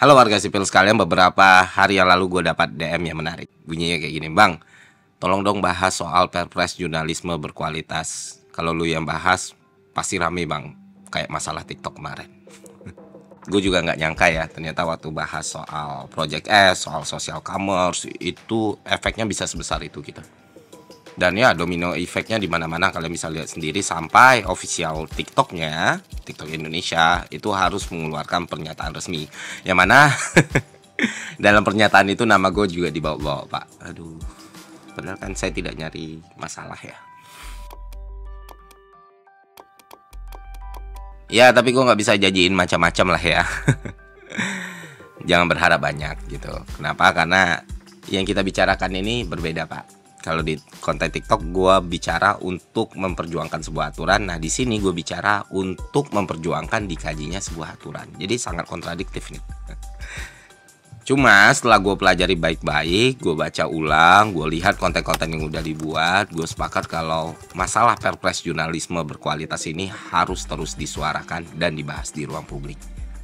Halo warga sipil sekalian, beberapa hari yang lalu gue dapat DM yang menarik. Bunyinya kayak gini, Bang, tolong dong bahas soal perpres jurnalisme berkualitas. Kalau lu yang bahas, pasti rame bang, kayak masalah TikTok kemarin. Gue juga nggak nyangka ya, ternyata waktu bahas soal Project S, soal social commerce, itu efeknya bisa sebesar itu gitu. Dan ya domino efeknya di mana-mana, kalian bisa lihat sendiri sampai official TikToknya, TikTok Indonesia itu harus mengeluarkan pernyataan resmi. Yang mana dalam pernyataan itu nama gue juga dibawa-bawa, Pak. Aduh, padahal kan saya tidak nyari masalah ya. Ya, tapi gue nggak bisa janjiin macam-macam lah ya. Jangan berharap banyak gitu. Kenapa? Karena yang kita bicarakan ini berbeda, Pak. Kalau di konten TikTok gue bicara untuk memperjuangkan sebuah aturan. Nah, di sini gue bicara untuk memperjuangkan dikajinya sebuah aturan. Jadi sangat kontradiktif nih. Cuma setelah gue pelajari baik-baik, gue baca ulang, gue lihat konten-konten yang udah dibuat, gue sepakat kalau masalah perpres jurnalisme berkualitas ini harus terus disuarakan dan dibahas di ruang publik.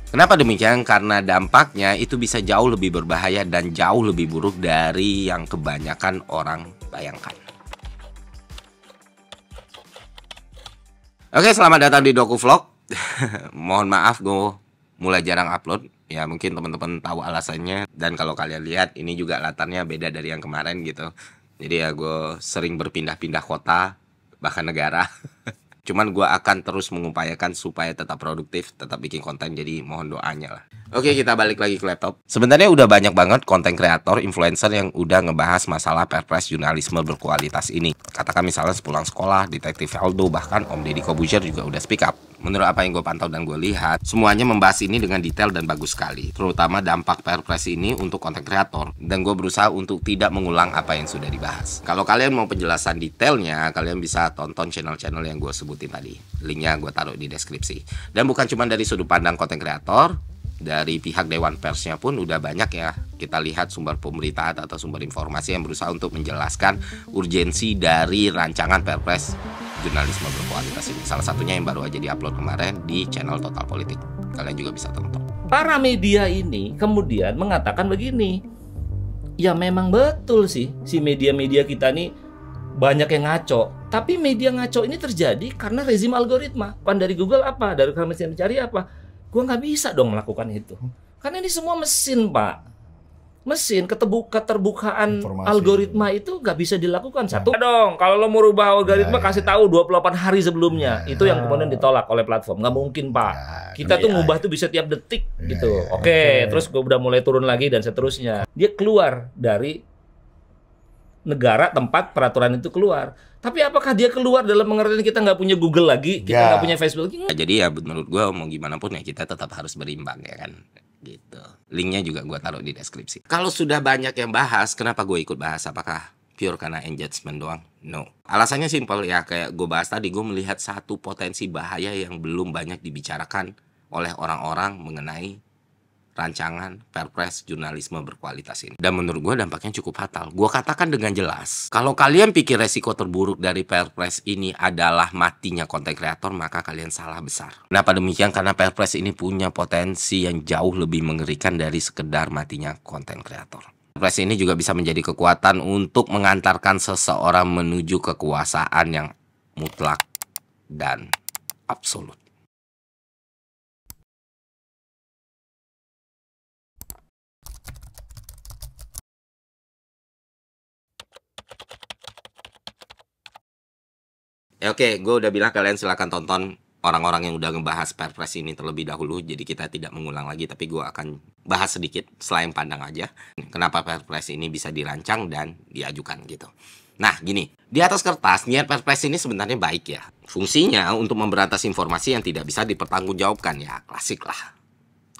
Kenapa demikian? Karena dampaknya itu bisa jauh lebih berbahaya dan jauh lebih buruk dari yang kebanyakan orang bayangkan. Oke, selamat datang di Doku Vlog. Mohon maaf gue mulai jarang upload. Ya mungkin teman-teman tahu alasannya. Dan kalau kalian lihat ini juga latarnya beda dari yang kemarin gitu. Jadi ya gue sering berpindah-pindah kota, bahkan negara. Cuman gue akan terus mengupayakan supaya tetap produktif, tetap bikin konten, jadi mohon doanya lah. Oke, kita balik lagi ke laptop. Sebenarnya udah banyak banget konten kreator, influencer yang udah ngebahas masalah perpres jurnalisme berkualitas ini. Katakan misalnya sepulang sekolah, Detektif Aldo, bahkan Om Deddy Corbuzier juga udah speak up. Menurut apa yang gue pantau dan gue lihat, semuanya membahas ini dengan detail dan bagus sekali. Terutama dampak perpres ini untuk konten kreator. Dan gue berusaha untuk tidak mengulang apa yang sudah dibahas. Kalau kalian mau penjelasan detailnya, kalian bisa tonton channel-channel yang gue sebutin tadi. Linknya gue taruh di deskripsi. Dan bukan cuma dari sudut pandang konten kreator, dari pihak Dewan Persnya pun udah banyak ya. Kita lihat sumber pemberitaan atau sumber informasi yang berusaha untuk menjelaskan urgensi dari rancangan perpres jurnalisme berkualitas ini. Salah satunya yang baru aja diupload kemarin di channel Total Politik. Kalian juga bisa tonton. Para media ini kemudian mengatakan begini, ya memang betul sih si media-media kita nih banyak yang ngaco. Tapi media ngaco ini terjadi karena rezim algoritma. Pan dari Google apa? Dari mesin mencari apa? Gua nggak bisa dong melakukan itu. Karena ini semua mesin, Pak. Mesin keterbukaan informasi. Algoritma itu nggak bisa dilakukan satu dong. Kalau lo mau rubah algoritma kasih tahu 28 hari sebelumnya. Itu yang kemudian ditolak oleh platform. Nggak mungkin, Pak. Kita tuh ngubah tuh bisa tiap detik gitu. Oke, terus gue udah mulai turun lagi dan seterusnya. Dia keluar dari negara tempat peraturan itu keluar. Tapi apakah dia keluar dalam pengertian kita nggak punya Google lagi, kita nggak punya Facebook lagi? Jadi ya menurut gue mau gimana pun ya kita tetap harus berimbang ya kan. Gitu. Linknya juga gue taruh di deskripsi. Kalau sudah banyak yang bahas, kenapa gue ikut bahas? Apakah pure karena engagement doang? No. Alasannya simpel ya, kayak gue bahas tadi, gue melihat satu potensi bahaya yang belum banyak dibicarakan oleh orang-orang mengenai rancangan perpres jurnalisme berkualitas ini. Dan menurut gue dampaknya cukup fatal. Gue katakan dengan jelas, kalau kalian pikir resiko terburuk dari perpres ini adalah matinya konten kreator, maka kalian salah besar. Kenapa demikian? Karena perpres ini punya potensi yang jauh lebih mengerikan dari sekedar matinya konten kreator. Perpres ini juga bisa menjadi kekuatan untuk mengantarkan seseorang menuju kekuasaan yang mutlak dan absolut. Ya oke, gue udah bilang kalian silahkan tonton orang-orang yang udah ngebahas perpres ini terlebih dahulu. Jadi kita tidak mengulang lagi, tapi gue akan bahas sedikit selain pandang aja. Kenapa perpres ini bisa dirancang dan diajukan gitu. Nah gini, di atas kertas niat perpres ini sebenarnya baik ya. Fungsinya untuk memberantas informasi yang tidak bisa dipertanggungjawabkan ya, klasik lah.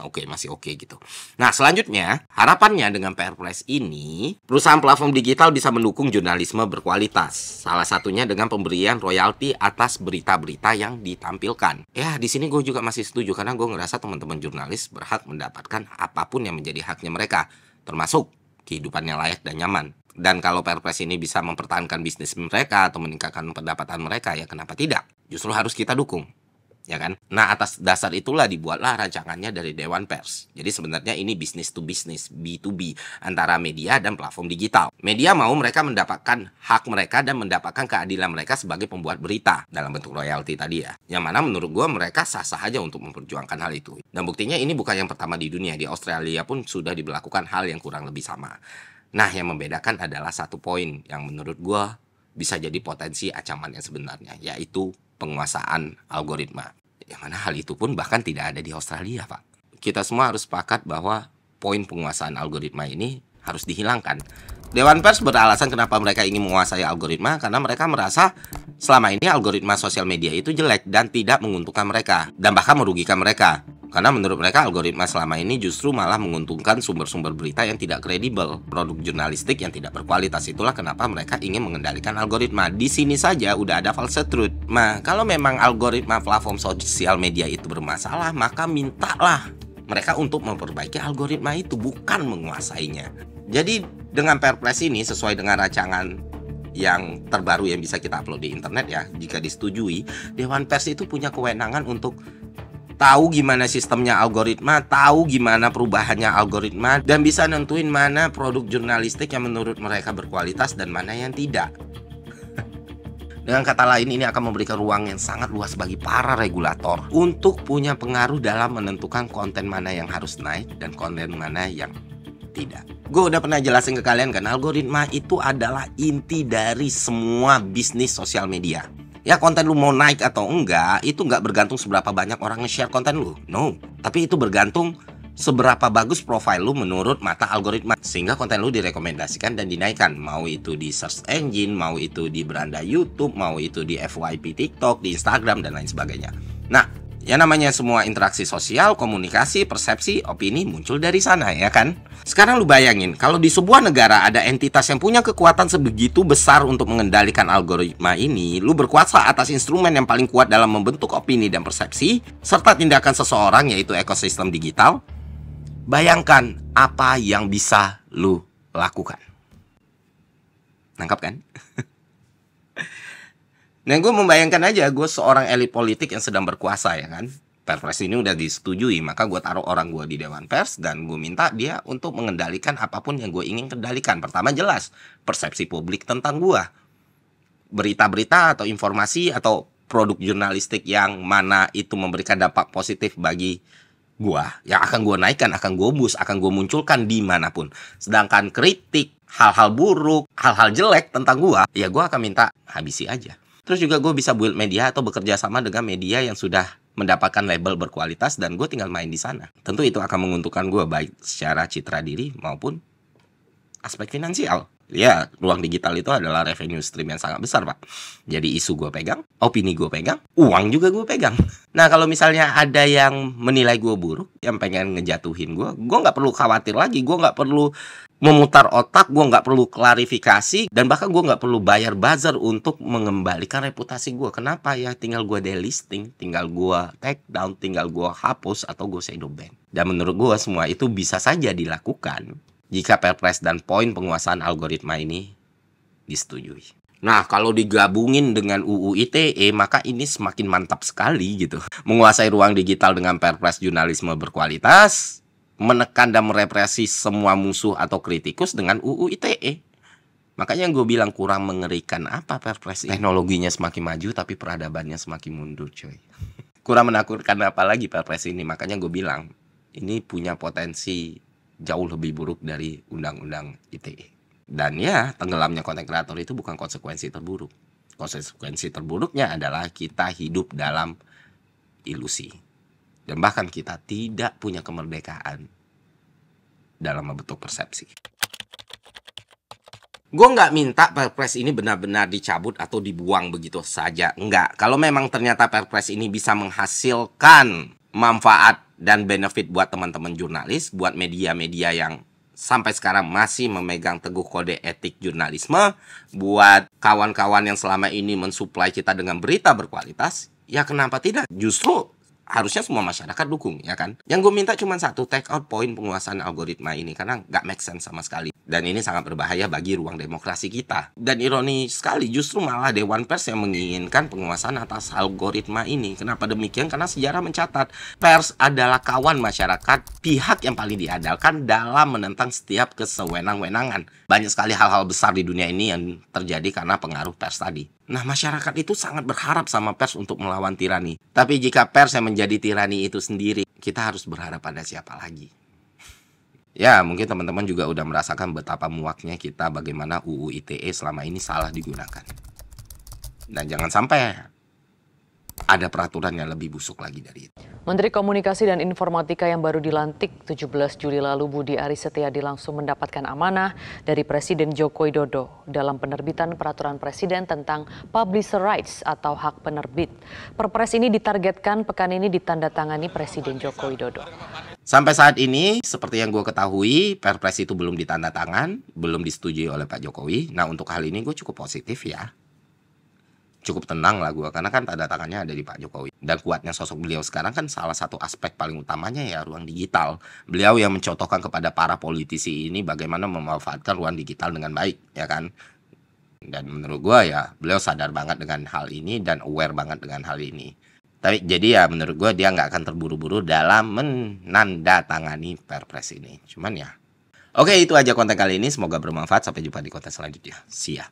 Oke, masih oke gitu. Nah, selanjutnya, harapannya dengan perpres ini, perusahaan platform digital bisa mendukung jurnalisme berkualitas. Salah satunya dengan pemberian royalti atas berita-berita yang ditampilkan. Ya, di sini gue juga masih setuju karena gue ngerasa teman-teman jurnalis berhak mendapatkan apapun yang menjadi haknya mereka, termasuk kehidupannya layak dan nyaman. Dan kalau perpres ini bisa mempertahankan bisnis mereka atau meningkatkan pendapatan mereka, ya kenapa tidak? Justru harus kita dukung. ya kan? Nah, atas dasar itulah dibuatlah rancangannya dari Dewan Pers. Jadi sebenarnya ini business to business, B2B, antara media dan platform digital. Media mau mereka mendapatkan hak mereka dan mendapatkan keadilan mereka sebagai pembuat berita dalam bentuk royalti tadi ya. Yang mana menurut gue mereka sah-sah aja untuk memperjuangkan hal itu. Dan buktinya ini bukan yang pertama di dunia. Di Australia pun sudah diberlakukan hal yang kurang lebih sama. Nah, yang membedakan adalah satu poin yang menurut gue bisa jadi potensi ancaman yang sebenarnya, yaitu penguasaan algoritma. Yang mana hal itu pun bahkan tidak ada di Australia, Pak. Kita semua harus sepakat bahwa poin penguasaan algoritma ini harus dihilangkan. Dewan Pers beralasan kenapa mereka ingin menguasai algoritma, karena mereka merasa selama ini algoritma sosial media itu jelek dan tidak menguntungkan mereka, dan bahkan merugikan mereka. Karena menurut mereka algoritma selama ini justru malah menguntungkan sumber-sumber berita yang tidak kredibel, produk jurnalistik yang tidak berkualitas. Itulah kenapa mereka ingin mengendalikan algoritma. Di sini saja udah ada false truth. Nah, kalau memang algoritma platform sosial media itu bermasalah, maka mintalah mereka untuk memperbaiki algoritma itu, bukan menguasainya. Jadi dengan Perpres ini sesuai dengan rancangan yang terbaru yang bisa kita upload di internet ya, jika disetujui, Dewan Pers itu punya kewenangan untuk tahu gimana sistemnya algoritma, tahu gimana perubahannya algoritma, dan bisa nentuin mana produk jurnalistik yang menurut mereka berkualitas dan mana yang tidak. Dengan kata lain, ini akan memberikan ruang yang sangat luas bagi para regulator untuk punya pengaruh dalam menentukan konten mana yang harus naik dan konten mana yang tidak. Gue udah pernah jelasin ke kalian kan, algoritma itu adalah inti dari semua bisnis sosial media. Ya, konten lu mau naik atau enggak, itu enggak bergantung seberapa banyak orang nge-share konten lu. No, tapi itu bergantung seberapa bagus profil lu menurut mata algoritma, sehingga konten lu direkomendasikan dan dinaikkan. Mau itu di search engine, mau itu di beranda YouTube, mau itu di FYP TikTok, di Instagram, dan lain sebagainya. Nah, ya namanya semua interaksi sosial, komunikasi, persepsi, opini muncul dari sana, ya kan? Sekarang lu bayangin, kalau di sebuah negara ada entitas yang punya kekuatan sebegitu besar untuk mengendalikan algoritma ini, lu berkuasa atas instrumen yang paling kuat dalam membentuk opini dan persepsi, serta tindakan seseorang yaitu ekosistem digital. Bayangkan apa yang bisa lu lakukan. Nangkap kan? Nah, gue membayangkan aja gue seorang elit politik yang sedang berkuasa, ya kan? Perpres ini udah disetujui, maka gue taruh orang gue di Dewan Pers dan gue minta dia untuk mengendalikan apapun yang gue ingin kendalikan. Pertama, jelas persepsi publik tentang gue. Berita-berita atau informasi atau produk jurnalistik yang mana itu memberikan dampak positif bagi gue, yang akan gue naikkan, akan gue boost, akan gue munculkan dimanapun. Sedangkan kritik, hal-hal buruk, hal-hal jelek tentang gue, ya gue akan minta habisi aja. Terus juga gue bisa build media atau bekerja sama dengan media yang sudah mendapatkan label berkualitas dan gue tinggal main di sana. Tentu itu akan menguntungkan gue baik secara citra diri maupun aspek finansial. Ya, ruang digital itu adalah revenue stream yang sangat besar, Pak. Jadi isu gue pegang, opini gue pegang, uang juga gue pegang. Nah, kalau misalnya ada yang menilai gue buruk, yang pengen ngejatuhin gue nggak perlu khawatir lagi. Gue nggak perlu memutar otak, gue nggak perlu klarifikasi, dan bahkan gue nggak perlu bayar buzzer untuk mengembalikan reputasi gue. Kenapa ya? Tinggal gue delisting, tinggal gue take down, tinggal gue hapus atau gue shadow ban. Dan menurut gue semua itu bisa saja dilakukan jika Perpres dan poin penguasaan algoritma ini disetujui. Nah, kalau digabungin dengan UU ITE, maka ini semakin mantap sekali gitu. Menguasai ruang digital dengan Perpres jurnalisme berkualitas, menekan dan merepresi semua musuh atau kritikus dengan UU ITE. Makanya gue bilang kurang mengerikan apa Perpres ini. Teknologinya semakin maju tapi peradabannya semakin mundur, coy. Kurang menakutkan apa lagi Perpres ini. Makanya gue bilang ini punya potensi jauh lebih buruk dari Undang-Undang ITE. Dan ya, tenggelamnya konten kreator itu bukan konsekuensi terburuk. Konsekuensi terburuknya adalah kita hidup dalam ilusi. Dan bahkan kita tidak punya kemerdekaan dalam membentuk persepsi. Gue nggak minta Perpres ini benar-benar dicabut atau dibuang begitu saja. Enggak. Kalau memang ternyata Perpres ini bisa menghasilkan manfaat dan benefit buat teman-teman jurnalis, buat media-media yang sampai sekarang masih memegang teguh kode etik jurnalisme, buat kawan-kawan yang selama ini mensuplai kita dengan berita berkualitas, ya kenapa tidak? Justru harusnya semua masyarakat dukung, ya kan? Yang gue minta cuma satu, take out poin penguasaan algoritma ini, karena nggak make sense sama sekali. Dan ini sangat berbahaya bagi ruang demokrasi kita. Dan ironi sekali, justru malah Dewan Pers yang menginginkan penguasaan atas algoritma ini. Kenapa demikian? Karena sejarah mencatat, pers adalah kawan masyarakat, pihak yang paling diandalkan dalam menentang setiap kesewenang-wenangan. Banyak sekali hal-hal besar di dunia ini yang terjadi karena pengaruh pers tadi. Nah, masyarakat itu sangat berharap sama pers untuk melawan tirani. Tapi jika pers yang menjadi tirani itu sendiri, kita harus berharap pada siapa lagi? Ya, mungkin teman-teman juga udah merasakan betapa muaknya kita bagaimana UU ITE selama ini salah digunakan. Dan jangan sampai ada peraturan yang lebih busuk lagi dari itu. Menteri Komunikasi dan Informatika yang baru dilantik 17 Juli lalu, Budi Aris Setiadi, langsung mendapatkan amanah dari Presiden Joko Widodo dalam penerbitan peraturan Presiden tentang publisher rights atau hak penerbit. Perpres ini ditargetkan pekan ini ditandatangani Presiden Joko Widodo. Sampai saat ini, seperti yang gue ketahui, Perpres itu belum ditandatangan, belum disetujui oleh Pak Jokowi. Nah, untuk hal ini gue cukup positif ya. Cukup tenang lah gue, karena kan tanda tangannya ada di Pak Jokowi. Dan kuatnya sosok beliau sekarang kan salah satu aspek paling utamanya ya ruang digital. Beliau yang mencontohkan kepada para politisi ini bagaimana memanfaatkan ruang digital dengan baik, ya kan. Dan menurut gue ya beliau sadar banget dengan hal ini dan aware banget dengan hal ini. Tapi jadi ya menurut gue dia nggak akan terburu-buru dalam menandatangani Perpres ini. Cuman ya, oke, itu aja konten kali ini. Semoga bermanfaat. Sampai jumpa di konten selanjutnya. See ya.